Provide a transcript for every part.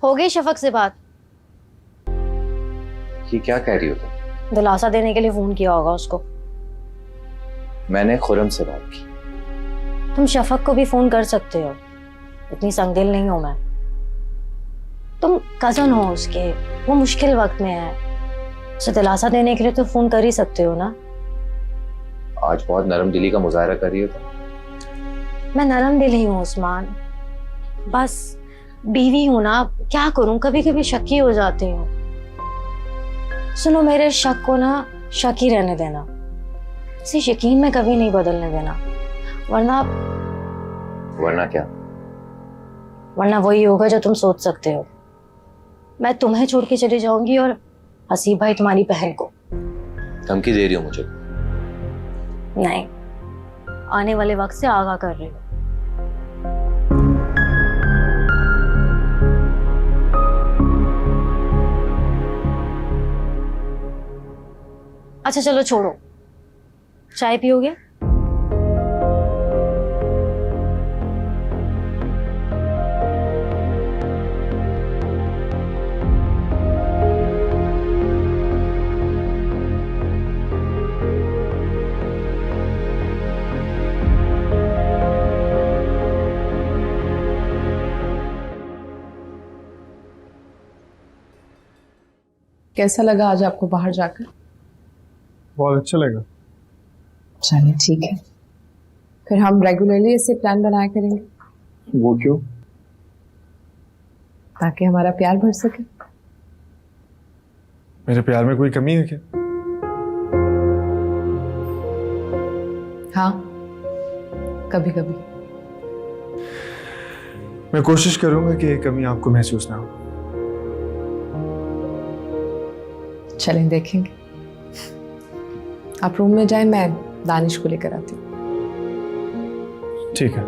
हो गई शफक से बात? ये क्या कह रही हो तुम? दिलासा देने के लिए फोन किया होगा उसको। मैंने खुरम से बात की। तुम शफक को भी फोन कर सकते हो, इतनी संगदिल नहीं हूं मैं। तुम कजन हो उसके, वो मुश्किल वक्त में है, उसे दिलासा देने के लिए तो फोन कर ही सकते हो ना। आज बहुत नरम दिली का मुजाहरा कर रही हो तुम। मैं नरम दिल ही हूँ उस्मान, बस बीवी हूं ना, क्या करूं, कभी कभी शकी हो जाती हूँ। सुनो, मेरे शक को ना शक ही रहने देना, इसे यकीन में कभी नहीं बदलने देना, वरना क्या? वरना वही होगा जो तुम सोच सकते हो। मैं तुम्हें छोड़ के चली जाऊंगी और हसीब भाई तुम्हारी बहन को। धमकी दे रही हो मुझे? नहीं, आने वाले वक्त से आगाह कर रही हूँ। अच्छा चलो छोड़ो, चाय पियोगे? कैसा लगा आज आपको बाहर जाकर? बहुत अच्छा लगा। चलिए ठीक है, फिर हम रेगुलरली ऐसे प्लान बनाया करेंगे। वो क्यों? ताकि हमारा प्यार बढ़ सके। मेरे प्यार में कोई कमी है क्या? हाँ, कभी कभी। मैं कोशिश करूंगा कि ये कमी आपको महसूस ना हो। चलें देखेंगे। आप रूम में जाएं, मैं दानिश को लेकर आती हूँ। ठीक है।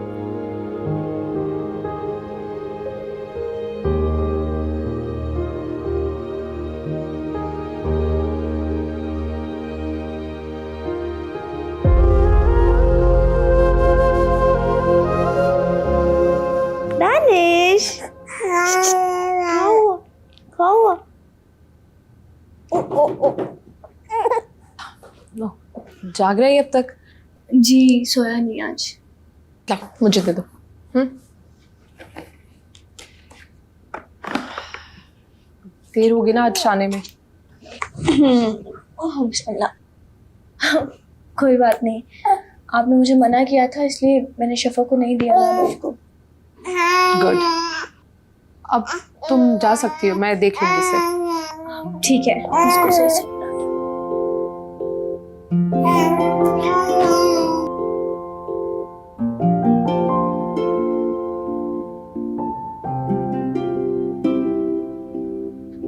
दानिश, क्या हुआ? क्या हुआ? ओ ओ ओ, लो, जाग रही है अब तक? जी सोया नहीं आज। ला, मुझे दे दो। देर होगी ना आज आने में। ओह बिस्मिल्लाह। कोई बात नहीं, आपने मुझे मना किया था इसलिए मैंने शफा को नहीं दिया दानिश को। गुड, अब तुम जा सकती हो, मैं देख लूंगी इसे। ठीक है, इसको सही से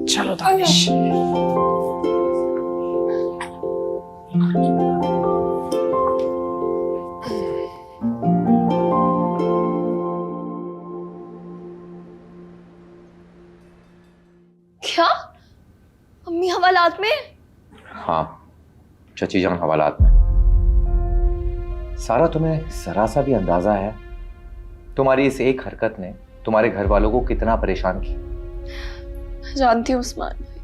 चलो दानिश। क्या? अम्मी हवालात में? हाँ, चची जान हवालात में। सारा, तुम्हें जरा सा भी अंदाजा है तुम्हारी इस एक हरकत ने तुम्हारे घर वालों को कितना परेशान किया? जानती हूँ उस्मान भाई,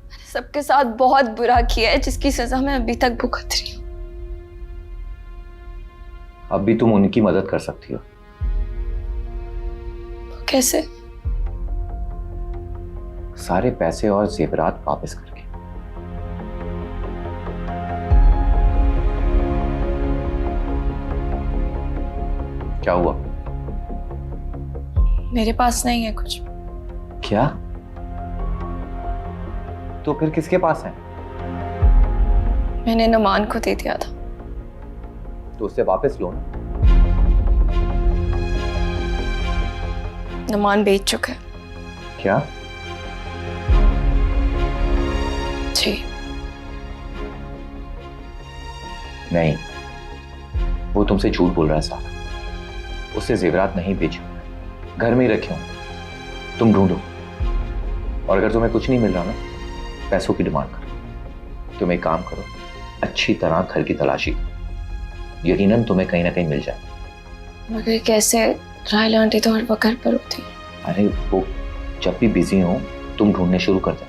मैंने सबके साथ बहुत बुरा किया है जिसकी सजा मैं अभी तक भुगत रही हूँ। अब भी तुम उनकी मदद कर सकती हो। कैसे? सारे पैसे और जेवरात वापस करके। क्या हुआ? मेरे पास नहीं है कुछ। क्या? तो फिर किसके पास है? मैंने नमान को दे दिया था। तो उससे वापस लो ना। नमान बेच चुका है। क्या? जी नहीं, वो तुमसे झूठ बोल रहा है सारा। उससे जेवरात नहीं बेचे, घर में ही रखे हो। तुम ढूंढो, और अगर तुम्हें कुछ नहीं मिल रहा ना, पैसों की डिमांड करो। तुम एक काम करो, अच्छी तरह घर की तलाशी करो, यकीनन तुम्हें कहीं ना कहीं मिल जाए। मगर कैसे? राहिल आंटी तो हर वक्त घर पर होती। अरे वो जब भी बिजी हो तुम ढूंढने शुरू कर दो।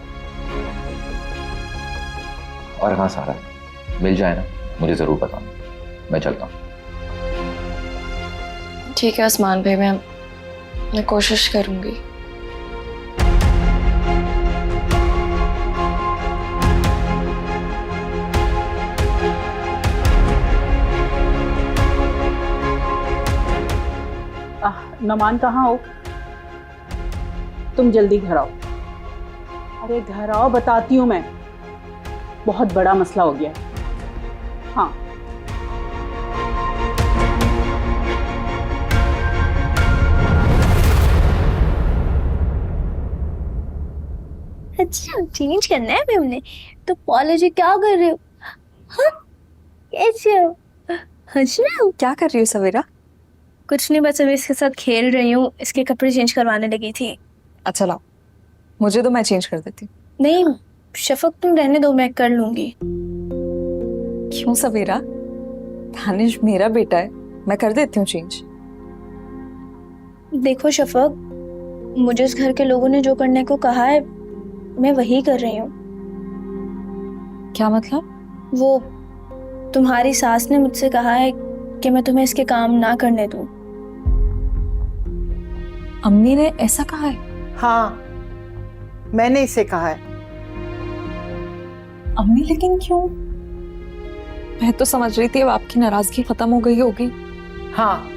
और हाँ सारा, मिल जाए ना मुझे जरूर बताना, मैं चलता हूँ। ठीक है उस्मान भाई, मैं कोशिश करूंगी। नमान कहाँ हो? तुम जल्दी घर आओ। अरे घर आओ, बताती हूँ मैं, बहुत बड़ा मसला हो गया है। हाँ अच्छा चेंज करना है मैम ने, तो पॉलिजी क्या कर रहे हो? हाँ कैसे हो? हंस रहे हो? क्या कर रही हो सवेरा? कुछ नहीं, बस अभी इसके साथ खेल रही हूँ, इसके कपड़े चेंज करवाने लगी थी। अच्छा लाओ, मुझे तो मैं चेंज कर देती हूँ। नहीं शफक तुम रहने दो, मैं कर लूंगी। क्यों सवेरा? दानिश मेरा बेटा है, मैं कर देती हूँ चेंज। देखो शफक, मुझे इस घर के लोगों ने जो करने को कहा है मैं वही कर रही हूँ। क्या मतलब? वो तुम्हारी सास ने मुझसे कहा है कि मैं तुम्हें इसके काम ना करने दूं। अम्मी ने ऐसा कहा है? हाँ, मैंने इसे कहा है। अम्मी लेकिन क्यों? मैं तो समझ रही थी अब आपकी नाराजगी खत्म हो गई होगी। हाँ,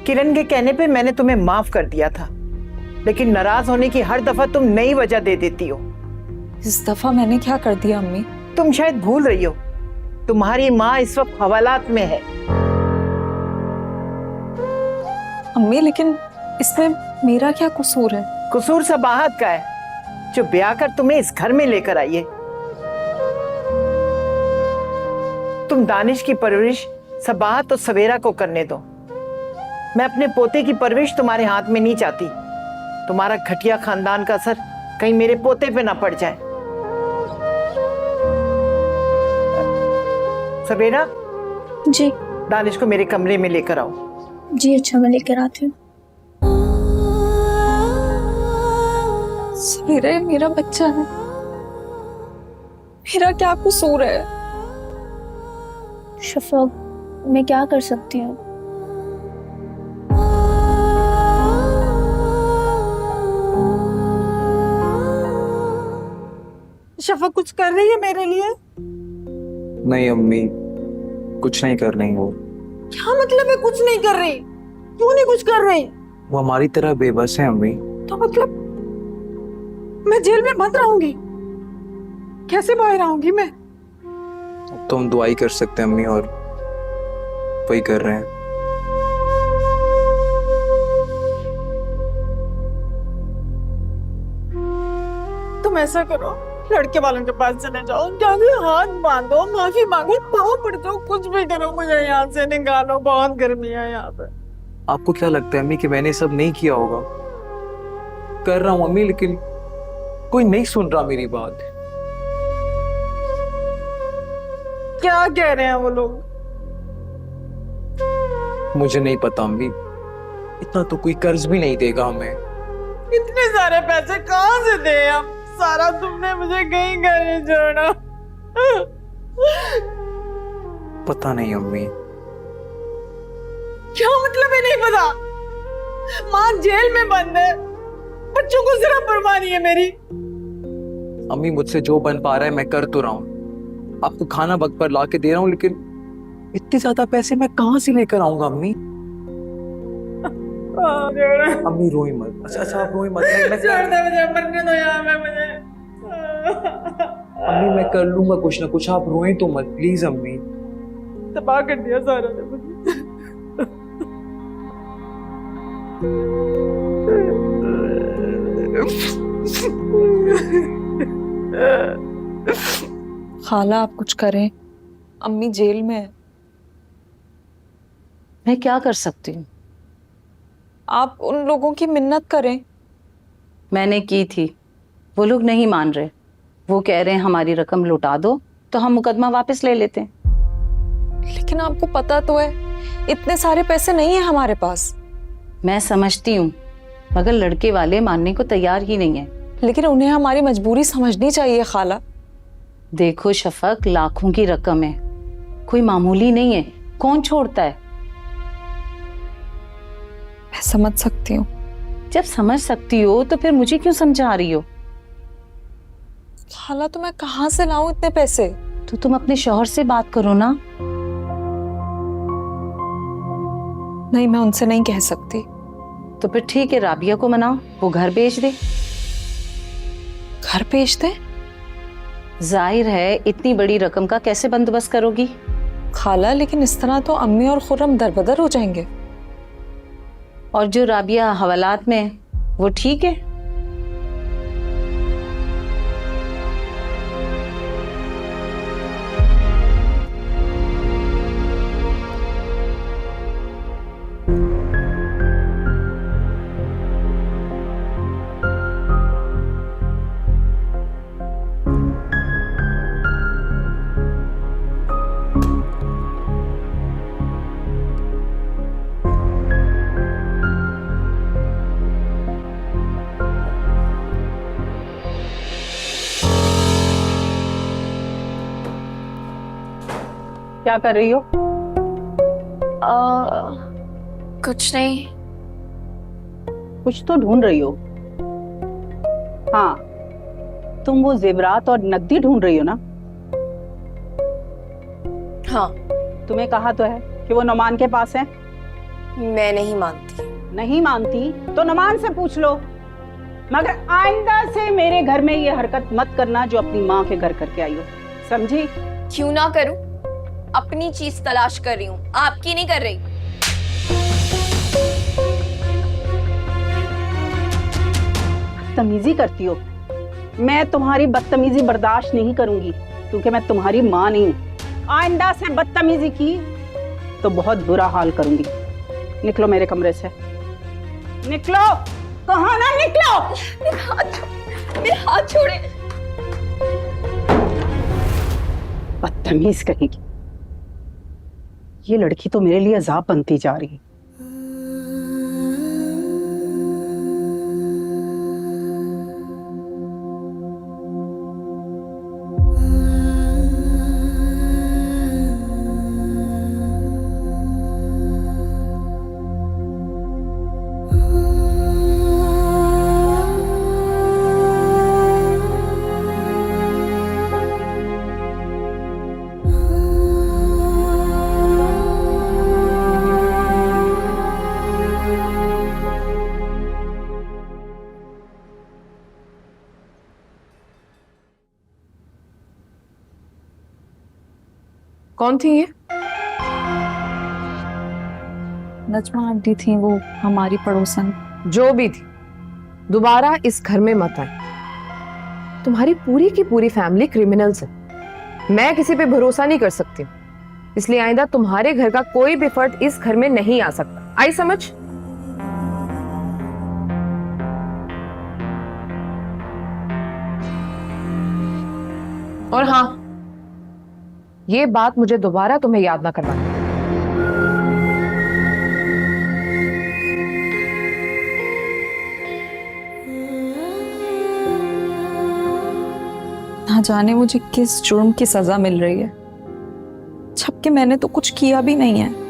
किरण के कहने पे मैंने तुम्हें माफ कर दिया था, लेकिन नाराज होने की हर दफा तुम नई वजह दे देती हो। इस दफा मैंने क्या कर दिया अम्मी? तुम शायद भूल रही हो, तुम्हारी माँ इस वक्त हवालात में है। अम्मी लेकिन इसमें मेरा क्या कसूर है? कसूर सबाहत का है, जो ब्याह कर तुम्हें इस घर में लेकर आई है। तुम दानिश की परवरिश सबाहत और सवेरा को करने दो। मैं अपने पोते की परवरिश तुम्हारे हाथ में नहीं चाहती। तुम्हारा घटिया खानदान का असर कहीं मेरे पोते पे ना पड़ जाए। सवेरा जी दानिश को मेरे कमरे में लेकर आओ। जी अच्छा, मैं लेकर आती हूँ। सवेरा ये मेरा बच्चा है, मेरा क्या कसूर है? शफक मैं क्या कर सकती हूँ? शफक कुछ कर रही है मेरे लिए? नहीं अम्मी, कुछ नहीं कर रही वो। क्या मतलब है कुछ नहीं कर रही? क्यों नहीं कुछ कर रही? वो हमारी तरह बेबस है अम्मी। तो मतलब मैं जेल में बंद रहूंगी? कैसे बाहर आऊंगी मैं? अब तो हम दुआई कर सकते हैं अम्मी, और वही कर रहे हैं। तुम ऐसा करो, लड़के वालों के पास चले जाओ, जाके हाथ बांधो, माफी मांगो, पाँव पड़ जाओ, कुछ भी करो, मुझे यहाँ से निकालो, बहुत गर्मी है यहाँ पे। आपको क्या लगता है अम्मी कि मैंने सब नहीं किया होगा? कर रहा हूँ अम्मी, लेकिन कोई नहीं सुन रहा मेरी बात। क्या कह रहे हैं वो लोग? मुझे नहीं पता अम्मी, इतना तो कोई कर्ज भी नहीं देगा हमें। इतने सारे पैसे कहाँ से दे हम? सारा तुमने मुझे कहीं घर नहीं छोड़ा। पता नहीं अम्मी। क्या मतलब है नहीं पता? माँ जेल में बंद है, बच्चों को जरा परवाह नहीं है मेरी। अम्मी मुझसे जो बन पा रहा है मैं कर तो रहा हूँ, आपको खाना वक्त पर ला के दे रहा हूँ, लेकिन इतने ज्यादा पैसे मैं कहाँ से लेकर आऊंगा अम्मी? अम्मी रोई मत। अच्छा आप रोई मत। मैं छोड़ दे मुझे, मरने दो यहाँ पे मुझे। अम्मी मैं कर लूंगा कुछ ना कुछ, आप रोएं तो मत प्लीज अम्मी। तबाह कर दिया सारा ने मुझे। खाला आप कुछ करें, अम्मी जेल में है। मैं क्या कर सकती हूँ? आप उन लोगों की मिन्नत करें। मैंने की थी, वो लोग नहीं मान रहे। वो कह रहे हैं हमारी रकम लौटा दो तो हम मुकदमा वापस ले लेते हैं। लेकिन आपको पता तो है इतने सारे पैसे नहीं है हमारे पास। मैं समझती हूँ, मगर लड़के वाले मानने को तैयार ही नहीं है। लेकिन उन्हें हमारी मजबूरी समझनी चाहिए खाला। देखो शफक, लाखों की रकम है, कोई मामूली नहीं है, कौन छोड़ता है। मैं समझ सकती हूँ। जब समझ सकती हो तो फिर मुझे क्यों समझा रही हो? खाला तो मैं कहाँ से लाऊं इतने पैसे? तो तुम अपने शौहर से बात करो ना। नहीं, मैं उनसे नहीं कह सकती। तो फिर ठीक है, राबिया को मनाओ, वो घर भेज दे। घर भेज दे? जाहिर है इतनी बड़ी रकम का कैसे बंदोबस्त करोगी? खाला, लेकिन इस तरह तो अम्मी और खुर्रम दरबदर हो जाएंगे। और जो राबिया हवालात में है, वो ठीक है। क्या कर रही हो? कुछ नहीं। कुछ तो ढूंढ रही हो। हाँ, तुम वो जेवरात और नकदी ढूंढ रही हो ना? हाँ। तुम्हें कहा तो है कि वो नुमान के पास है। मैं नहीं मानती। नहीं मानती तो नुमान से पूछ लो, मगर आइंदा से मेरे घर में ये हरकत मत करना जो अपनी माँ के घर करके आई हो, समझी? क्यों ना करूं? अपनी चीज तलाश कर रही हूँ, आपकी नहीं कर रही। बदतमीजी करती हो। मैं तुम्हारी बदतमीजी बर्दाश्त नहीं करूंगी, क्योंकि मैं तुम्हारी माँ नहीं हूँ। आइंदा से बदतमीजी की तो बहुत बुरा हाल करूंगी। निकलो मेरे कमरे से, निकलो। कहा ना निकलो। मेरे हाथ छोड़े। बदतमीज कहेगी। ये लड़की तो मेरे लिए अजाब बनती जा रही है। कौन थी ये? नजमा आंटी थी, वो हमारी पड़ोसन। जो भी थी, दोबारा इस घर में मत आए। तुम्हारी पूरी की पूरी फैमिली क्रिमिनल्स है। मैं किसी पे भरोसा नहीं कर सकती, इसलिए आइंदा तुम्हारे घर का कोई भी फर्द इस घर में नहीं आ सकता। आई समझ? और हाँ, ये बात मुझे दोबारा तुम्हें याद ना करवाना। ना जाने मुझे किस जुर्म की सजा मिल रही है, जबकि मैंने तो कुछ किया भी नहीं है।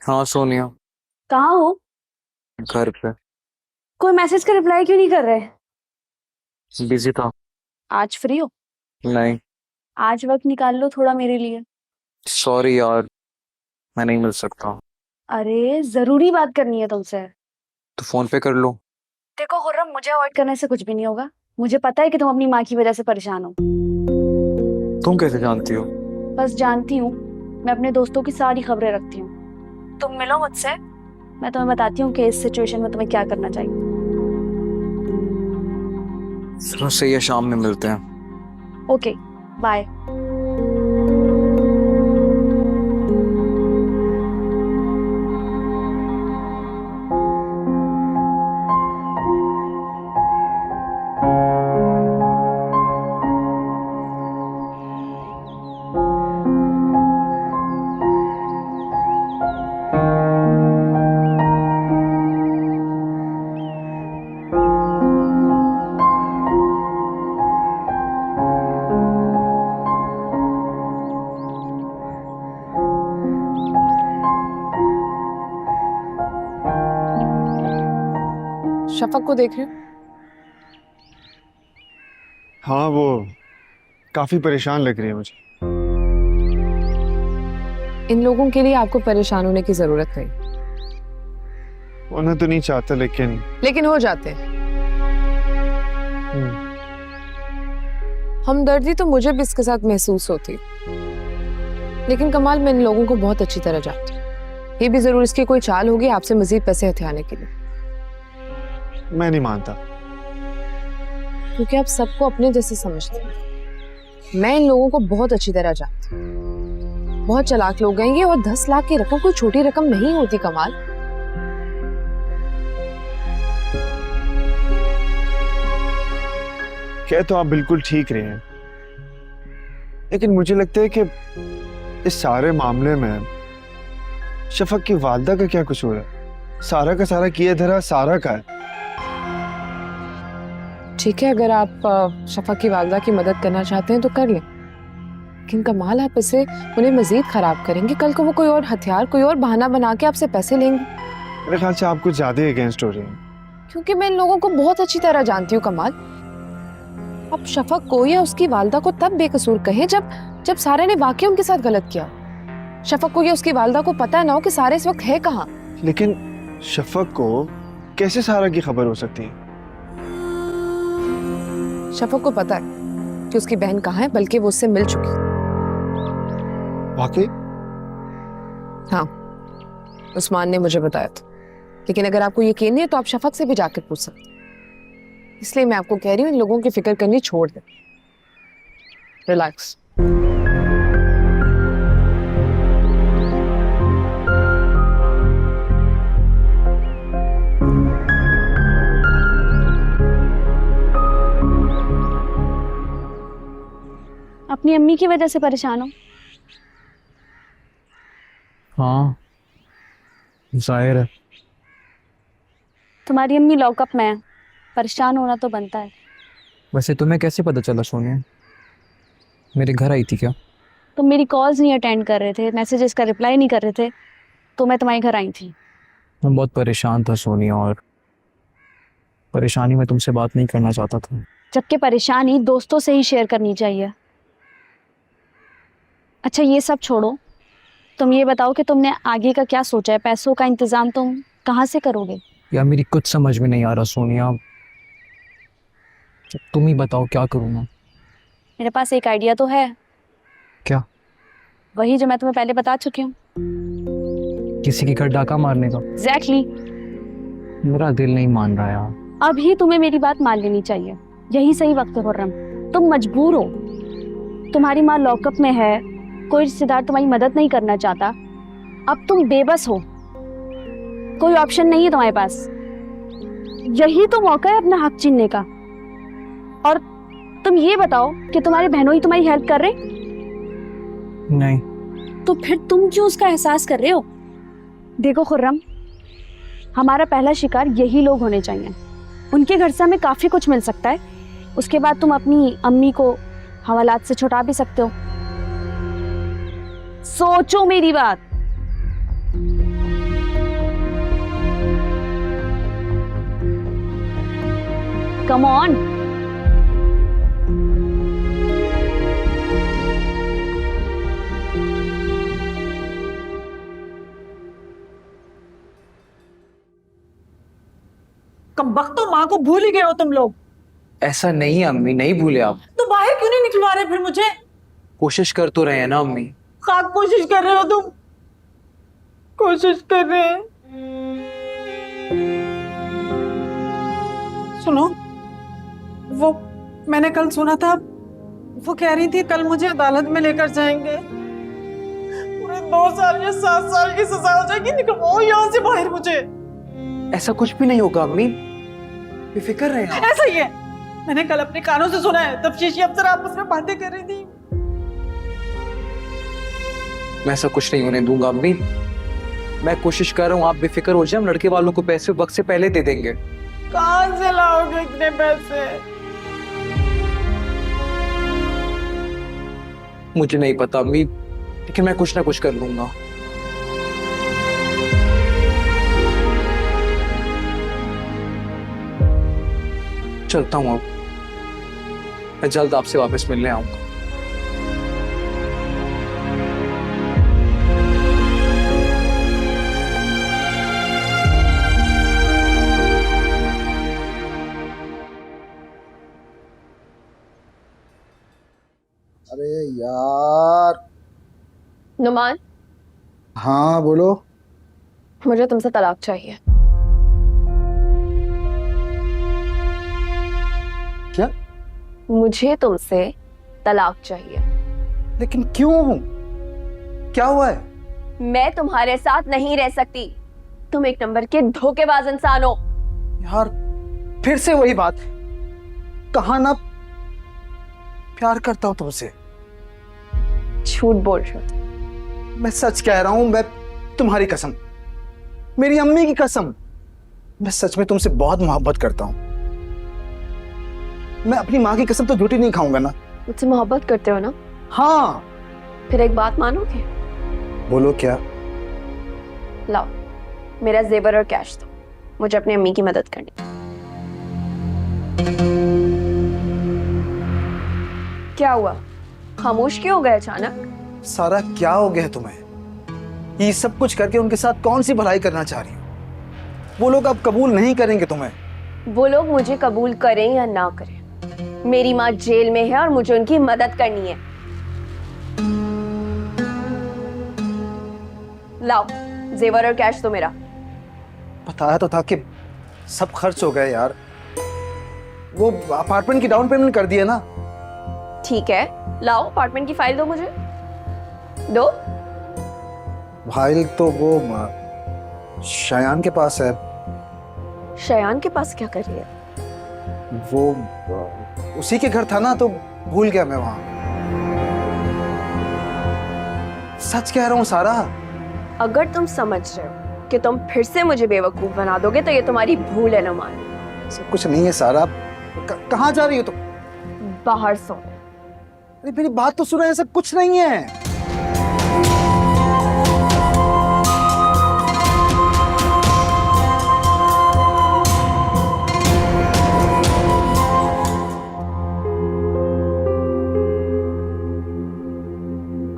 हाँ सोनिया, कहाँ हो? घर पे। कोई मैसेज का रिप्लाई क्यों नहीं कर रहे? बिजी था। आज फ्री हो? नहीं। आज वक्त निकाल लो थोड़ा मेरे लिए। सॉरी यार, मैं नहीं मिल सकता। अरे जरूरी बात करनी है तुमसे। तो फोन पे कर लो। देखो खुर्रम, मुझे अवॉइड करने से कुछ भी नहीं होगा। मुझे पता है कि तुम अपनी माँ की वजह से परेशान हो। तुम कैसे जानती हो? बस जानती हूँ, मैं अपने दोस्तों की सारी खबरें रखती हूँ। तुम मिलो मुझसे, मैं तुम्हें बताती हूँ कि इस सिचुएशन में तुम्हें क्या करना चाहिए। चलो सही है, शाम में मिलते हैं। Okay, bye. शफक को देख रहे हो? हाँ, वो काफी परेशान लग रही है मुझे। इन लोगों के लिए आपको परेशान होने की जरूरत नहीं, होना तो नहीं चाहता, लेकिन हो जाते हैं। हमदर्दी तो मुझे भी इसके साथ महसूस होती, लेकिन कमाल, मैं इन लोगों को बहुत अच्छी तरह जानती हूँ। ये भी जरूर इसकी कोई चाल होगी आपसे मजीद पैसे हथियाने के लिए। मैं नहीं मानता। क्योंकि आप सबको अपने जैसे समझते हैं। मैं इन लोगों को बहुत अच्छी तरह जानती हूँ। बहुत चालाक लोग हैं ये, और 10 लाख की रकम कोई छोटी रकम नहीं होती कमाल। कह तो आप बिल्कुल ठीक रहे हैं, लेकिन मुझे लगता है कि इस सारे मामले में शफक की वालदा का क्या कसूर है? सारा का सारा किए धरा सारा का है। ठीक है, अगर आप शफक की वालदा की मदद करना चाहते हैं तो कर लें, लेकिन कमाल, आप इसे उन्हें मजीद खराब करेंगे। कल को वो कोई और हथियार, कोई और बहाना बना के आपसे पैसे लेंगे। मेरे ख्याल से आप कुछ ज्यादा अगेंस्ट हो रही हैं। क्योंकि मैं इन लोगों को बहुत अच्छी तरह जानती हूँ कमाल। अब शफक को या उसकी वालदा को तब बेकसूर कहें जब सारे ने वाकई उनके साथ गलत किया। शफक को या उसकी वालदा को पता ना हो कि सारे इस वक्त है कहाँ। लेकिन शफक को कैसे सारा की खबर हो सकती है? शफक को पता है कि उसकी बहन कहाँ है, बल्कि वो उससे मिल चुकी है। वाकई? हाँ, उस्मान ने मुझे बताया था। लेकिन अगर आपको यकीन नहीं है तो आप शफक से भी जाकर पूछ सकते हैं। इसलिए मैं आपको कह रही हूँ, इन लोगों की फिक्र करनी छोड़ दें। रिलैक्स। अपनी अम्मी की वजह से परेशान हो? हाँ, जाहिर है। तुम्हारी अम्मी लॉकअप में है, परेशान होना तो बनता है। वैसे तुम्हें कैसे पता चला सोनिया? मेरे घर आई थी क्या? तुम मेरी कॉल्स नहीं अटेंड कर रहे थे, मैसेजेस का रिप्लाई नहीं कर रहे थे, तो मैं तुम्हारे घर आई थी। मैं बहुत परेशान था सोनिया, और परेशानी में तुमसे बात नहीं करना चाहता था। जबकि परेशानी दोस्तों से ही शेयर करनी चाहिए। अच्छा, ये सब छोड़ो, तुम ये बताओ कि तुमने आगे का क्या सोचा है? पैसों का इंतजाम तुम कहाँ से करोगे? यार मेरी कुछ समझ में नहीं आ रहा सोनिया, तुम ही बताओ क्या करूँ मैं? मेरे पास एक आइडिया तो है। क्या? वही जो मैं तुम्हें पहले बता चुकी हूँ। किसी की घर डाका मारने का? एग्जैक्टली। मेरा दिल नहीं मान रहा यार। अभी तुम्हें मेरी बात मान लेनी चाहिए, यही सही वक्त है खुर्रम। तुम मजबूर हो, तुम्हारी माँ लॉकअप में है, कोई रिश्तेदार तुम्हारी मदद नहीं करना चाहता, अब तुम बेबस हो, कोई ऑप्शन नहीं है तुम्हारे पास। यही तो मौका है अपना हक छीनने का। और तुम ये बताओ कि तुम्हारे बहनों ही तुम्हारी हेल्प कर रहे? नहीं। तो फिर तुम क्यों उसका एहसास कर रहे हो? देखो खुर्रम, हमारा पहला शिकार यही लोग होने चाहिए। उनके घर से हमें काफी कुछ मिल सकता है। उसके बाद तुम अपनी अम्मी को हवालात से छुटा भी सकते हो। सोचो मेरी बात। Come on. कम वक्त तो माँ को भूल ही गए हो तुम लोग। ऐसा नहीं है अम्मी, नहीं भूले आप। तो बाहर क्यों नहीं निकलवा रहे फिर मुझे? कोशिश कर तो रहे हैं ना अम्मी। क्या कोशिश कर रहे हो तुम? कोशिश कर रहे हैं? सुनो, वो मैंने कल सुना था, वो कह रही थी कल मुझे अदालत में लेकर जाएंगे, पूरे 2 साल या 7 साल की सजा हो जाएगी। निकलवाओ यहाँ से बाहर मुझे। ऐसा कुछ भी नहीं होगा अम्मी, बेफिक्र रहे आप। ऐसा ही है, मैंने कल अपने कानों से सुना है। तफ्तीशी अफसर आपस में बातें कर रही थी। मैं ऐसा कुछ नहीं होने दूंगा अम्मी। मैं कोशिश कर रहा हूँ, आप बेफिक्र हो जाए। हम लड़के वालों को पैसे वक्त से पहले दे देंगे। कहां से लाओगे इतने पैसे? मुझे नहीं पता अम्मी, लेकिन मैं कुछ ना कुछ कर लूंगा। चलता हूँ अब, मैं जल्द आपसे वापस मिलने आऊंगा। अरे यार। नुमान, हाँ बोलो। मुझे तुमसे तलाक चाहिए। क्या? मुझे तुमसे तलाक चाहिए। लेकिन क्यों? क्या हुआ है? मैं तुम्हारे साथ नहीं रह सकती। तुम एक नंबर के धोखेबाज इंसान हो। यार फिर से वही बात। कहा ना प्यार करता हूं तुमसे। झूठ बोल रहे हो। मैं सच कह रहा हूं, मैं तुम्हारी कसम, मेरी अम्मी की कसम, मैं सच में तुमसे बहुत मोहब्बत करता हूं। मैं अपनी माँ की कसम तो झूठी नहीं खाऊंगा ना। मुझसे मोहब्बत करते हो ना? हाँ। फिर एक बात मानोगे? बोलो क्या? लाओ मेरा जेवर और कैश दो, मुझे अपनी अम्मी की मदद करनी। क्या हुआ, खामोश क्यों हो गए अचानक? सारा क्या हो गया है तुम्हें? ये सब कुछ करके उनके साथ कौन सी भलाई करना चाह रही हो? वो लोग अब कबूल नहीं करेंगे तुम्हें। वो लोग मुझे कबूल करें या ना करें, मेरी माँ जेल में है और मुझे उनकी मदद करनी है। लाओ जेवर और कैश दो मेरा। बताया तो था कि सब खर्च हो गए यार। वो अपार्टमेंट की डाउन पेमेंट कर दिए ना। ठीक है, लाओ अपार्टमेंट की फाइल दो मुझे। दो। फाइल तो वो शयान के पास है। शयान के पास क्या कर रही है? वो उसी के घर था ना, तो भूल गया मैं वहां। सच कह रहा हूं सारा। अगर तुम समझ रहे हो कि तुम फिर से मुझे बेवकूफ बना दोगे तो ये तुम्हारी भूल है नुमान। सब कुछ नहीं है सारा। कहाँ जा रही हो तुम? बाहर सो। अरे मेरी बात तो सुनो, ऐसा कुछ नहीं है।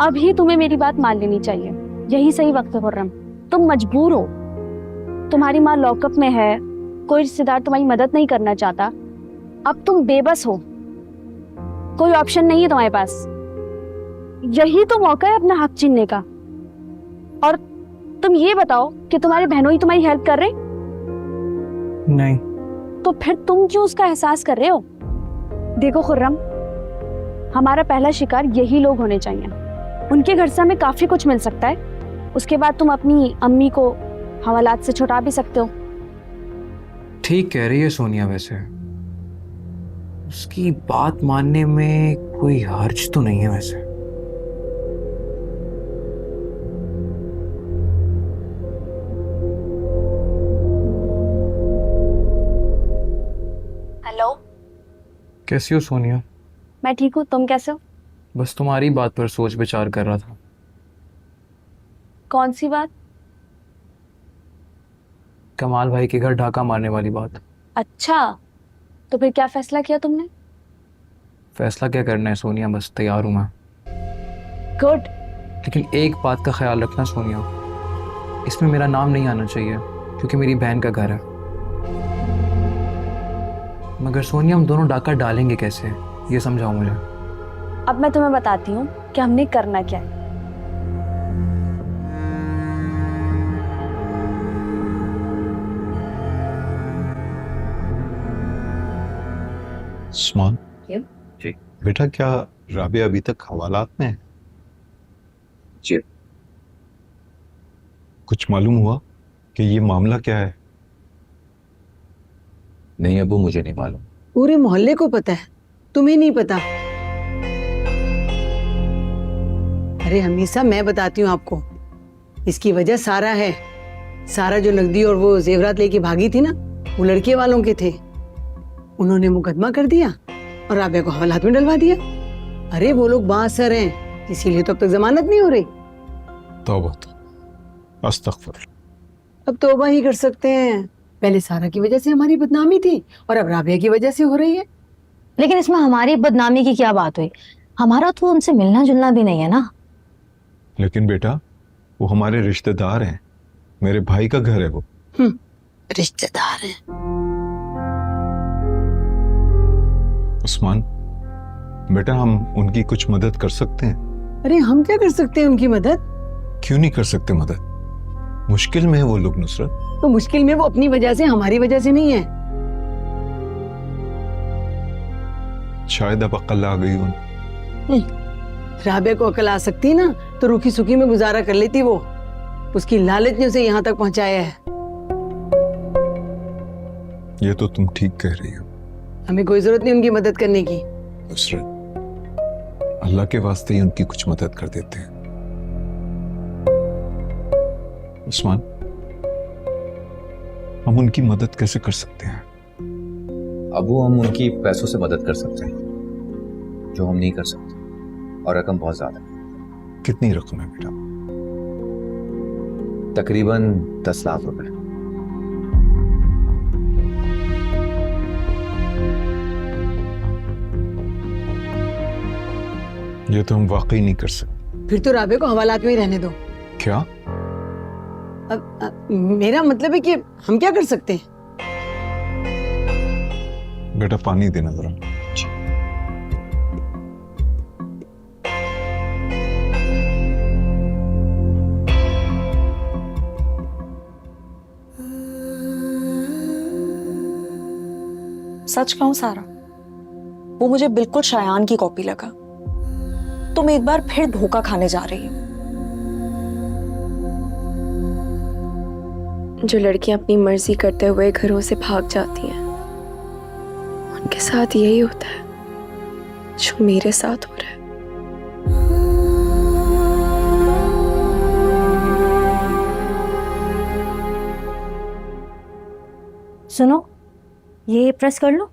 अभी तुम्हें मेरी बात मान लेनी चाहिए, यही सही वक्त है खुर्रम। तुम मजबूर हो, तुम्हारी माँ लॉकअप में है, कोई रिश्तेदार तुम्हारी मदद नहीं करना चाहता, अब तुम बेबस हो, कोई ऑप्शन नहीं है तुम्हारे पास। यही तो मौका है अपना हक छीनने का। और तुम ये बताओ कि तुम्हारे बहनों ही तुम्हारी हेल्प कर रहे? नहीं। तो फिर तुम क्यों उसका एहसास कर रहे हो? देखो खुर्रम, हमारा पहला शिकार यही लोग होने चाहिए। उनके घर से हमें काफी कुछ मिल सकता है, उसके बाद तुम अपनी अम्मी को हवालात से छुड़ा भी सकते हो। ठीक कह रही है सोनिया, वैसे उसकी बात मानने में कोई हर्ज तो नहीं है वैसे। हेलो, कैसी हो सोनिया? मैं ठीक हूँ, तुम कैसे हो? बस तुम्हारी बात पर सोच विचार कर रहा था। कौन सी बात? कमाल भाई के घर डाका मारने वाली बात। अच्छा, तो फिर क्या फैसला किया तुमने? फैसला क्या करना है सोनिया, बस तैयार हूं मैं। गुड। लेकिन एक बात का ख्याल रखना सोनिया, इसमें मेरा नाम नहीं आना चाहिए क्योंकि मेरी बहन का घर है। मगर सोनिया, हम दोनों डाका डालेंगे कैसे, ये समझाओ मुझे। अब मैं तुम्हें बताती हूँ कि हमने करना क्या है। उस्मान जी बेटा, क्या राबिया अभी तक हवालात में है? जी। कुछ मालूम हुआ कि ये मामला क्या है? नहीं अबू, मुझे नहीं मालूम। पूरे मोहल्ले को पता है, तुम्हें नहीं पता? अरे हमेशा मैं बताती हूँ आपको, इसकी वजह सारा है। सारा जो नकदी और वो जेवरात लेके भागी थी ना, वो लड़के वालों के थे। उन्होंने मुकदमा कर दिया और राबिया को हवालात में डलवा दिया। अरे वो लोग बासर हैं, इसीलिए तो अब तक जमानत नहीं हो रही। तौबा, अस्तगफिर। अब तौबा ही कर सकते हैं। पहले सारा की वजह से हमारी बदनामी थी और अब राबिया की वजह से हो रही है। लेकिन इसमें हमारी बदनामी की क्या बात हुई? हमारा तो उनसे मिलना जुलना भी नहीं है ना। लेकिन बेटा वो हमारे रिश्तेदार हैं, मेरे भाई का घर है वो। रिश्तेदार है। उस्मान बेटा, हम उनकी कुछ मदद कर सकते हैं। अरे हम क्या कर सकते हैं उनकी मदद? क्यों नहीं कर सकते मदद? मुश्किल में है वो लोग नुसरत। तो मुश्किल में वो अपनी वजह से, हमारी वजह से नहीं है। शायद अब अक्ल आ गई उन। राबिया को अकल आ सकती ना तो रूखी सुखी में गुजारा कर लेती वो। उसकी लालच ने उसे यहाँ तक पहुंचाया है। ये तो तुम ठीक कह रही हो हमें कोई जरूरत नहीं उनकी मदद करने की। नुसरत, अल्लाह के वास्ते ही उनकी कुछ मदद कर देते हैं। उस्मान, हम उनकी मदद कैसे कर सकते हैं? अबू, हम उनकी पैसों से मदद कर सकते हैं जो हम नहीं कर सकते, और रकम बहुत ज्यादा है। कितनी रकम है बेटा? तकरीबन 10 लाख रुपए। ये तो हम वाकई नहीं कर सकते। फिर तो राबिया को हवालात में ही रहने दो। क्या? अब मेरा मतलब है कि हम क्या कर सकते हैं? बेटा पानी देना जरा। सच कहूं सारा, वो मुझे बिल्कुल शायान की कॉपी लगा। तुम एक बार फिर धोखा खाने जा रही हो। जो लड़कियां अपनी मर्जी करते हुए घरों से भाग जाती हैं, उनके साथ यही होता है जो मेरे साथ हो रहा है। सुनो, ये प्रेस कर लो।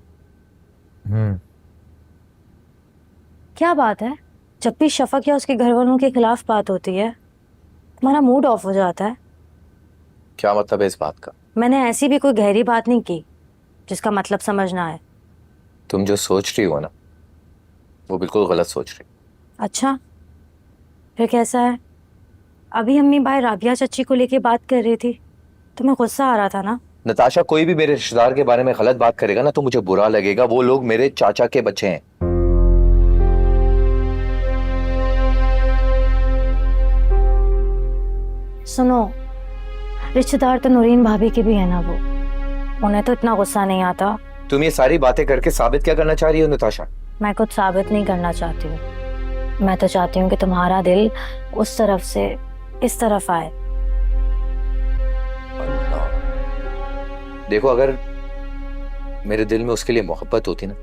क्या बात है? जब भी शफक या उसके घर वालों के खिलाफ बात होती है तुम्हारा मूड ऑफ हो जाता है। क्या मतलब है इस बात का? मैंने ऐसी भी कोई गहरी बात नहीं की जिसका मतलब समझना है। तुम जो सोच रही हो ना, वो बिल्कुल गलत सोच रही। अच्छा, फिर कैसा है? अभी अम्मी भाई राबिया चच्ची को लेके बात कर रही थी, तुम्हें गुस्सा आ रहा था ना? नताशा, कोई भी मेरे रिश्तेदार के बारे में गलत बात करेगा ना तो मुझे बुरा लगेगा। वो लोग मेरे चाचा के बच्चे हैं। सुनो, रिश्तेदार तो नूरीन भाभी के भी है ना, वो उन्हें तो इतना गुस्सा नहीं आता। तुम ये सारी बातें करके साबित क्या करना चाह रही हो नताशा? मैं कुछ साबित नहीं करना चाहती हूँ। मैं तो चाहती हूँ कि तुम्हारा दिल उस तरफ से इस तरफ आए। देखो, अगर मेरे दिल में उसके लिए मोहब्बत होती ना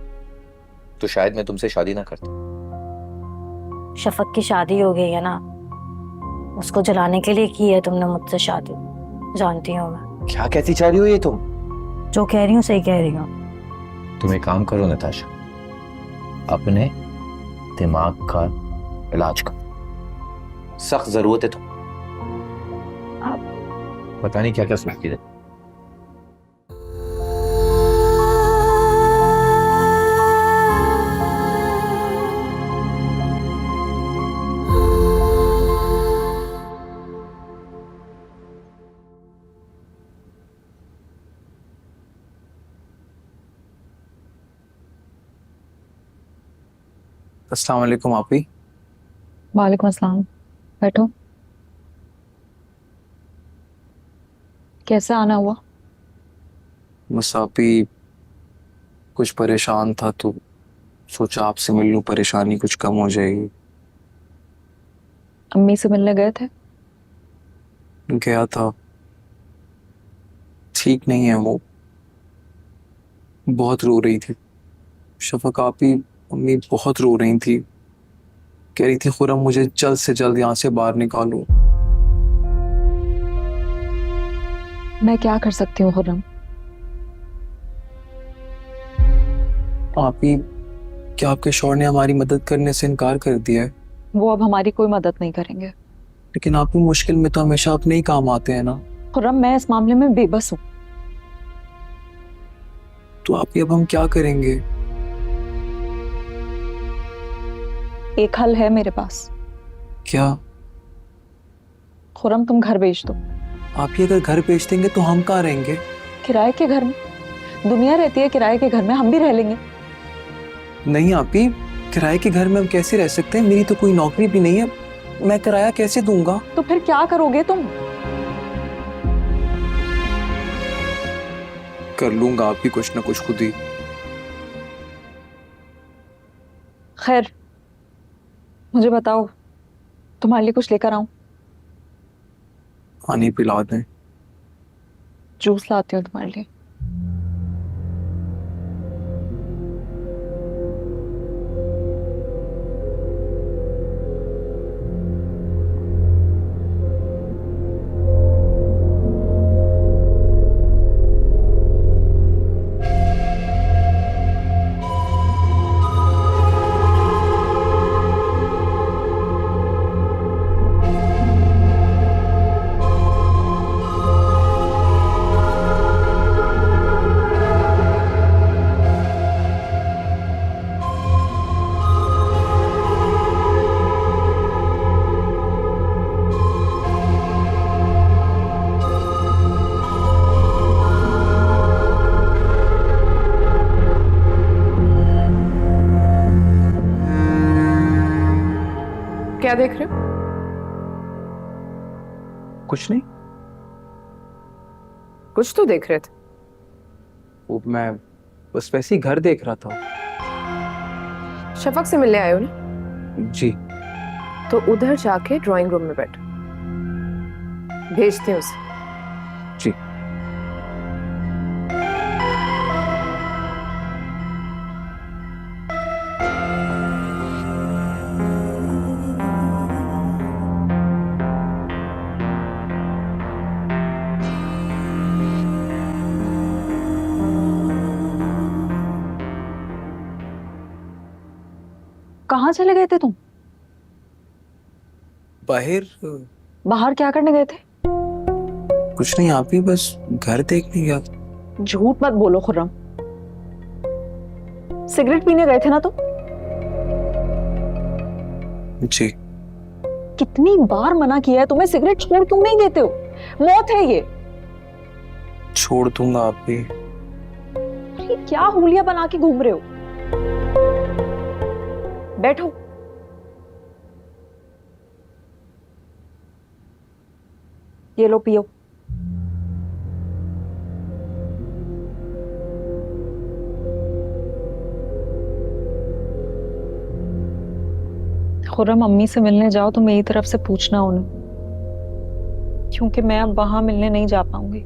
तो शायद मैं तुमसे शादी ना करता। शफक की शादी हो गई है ना, उसको जलाने के लिए की है तुमने मुझसे शादी। जानती हूँ मैं। क्या कहती चाह रही हो ये तुम? जो कह रही हूँ सही कह रही हूँ। तुम एक काम करो नताशा, अपने दिमाग का इलाज करो। सख्त जरूरत है तुम। पता नहीं क्या क्या सोचती है। अस्सलाम वालेकुम आपी। वालेकुम अस्सलाम। बैठो। कैसे आना हुआ? बस आपी कुछ परेशान था तो सोचा आपसे मिल लूं, परेशानी कुछ कम हो जाएगी। अम्मी से मिलने गए थे? गया था, ठीक नहीं है वो, बहुत रो रही थी। शफक आपी, अम्मी बहुत रो रही थी, कह रही थी खुरम मुझे जल्द से जल्द यहाँ से बाहर निकालो। मैं क्या कर सकती हूँ खुरम? आपी, क्या आपके शौहर ने हमारी मदद करने से इनकार कर दिया है? वो अब हमारी कोई मदद नहीं करेंगे। लेकिन आपकी मुश्किल में तो हमेशा अपने ही काम आते हैं ना। खुरम, मैं इस मामले में बेबस हूँ। तो आप अब हम क्या करेंगे? एक हल है मेरे पास। क्या? खुरम तुम घर बेच दो। आप ही अगर घर बेच देंगे तो हम कहाँ रहेंगे? किराए के घर में। दुनिया रहती है किराए के घर में, हम भी रह लेंगे। नहीं आप ही, किराए के घर में हम कैसे रह सकते हैं? मेरी तो कोई नौकरी भी नहीं है, मैं किराया कैसे दूंगा? तो फिर क्या करोगे तुम? कर लूंगा आप ही कुछ ना कुछ खुद ही। खैर मुझे बताओ, तुम्हारे लिए कुछ लेकर आऊं? पानी पिला दें। जूस लाती हूँ तुम्हारे लिए। क्या देख रहे हो? कुछ नहीं, कुछ तो देख रहे थे। वो मैं बस वैसे ही घर देख रहा था। शफक से मिलने आए हो ना? जी। तो उधर जाके ड्राइंग रूम में बैठो, भेजती हूँ उसे। जी। कहाँ चले गए थे तुम? बाहर? बाहर क्या करने गए थे? कुछ नहीं आप ही, बस घर देखने गया था। झूठ मत बोलो खुर्रम। सिगरेट पीने गए थे ना तुम? जी। कितनी बार मना किया है तुम्हें, सिगरेट छोड़ क्यों नहीं देते हो? मौत है ये। छोड़ दूंगा आप भी। ये क्या हुलिया बना के घूम रहे हो? बैठो। ये लो पियो। खुर्रम अम्मी से मिलने जाओ तो मेरी तरफ से पूछना उन्हें, क्योंकि मैं अब वहां मिलने नहीं जा पाऊंगी।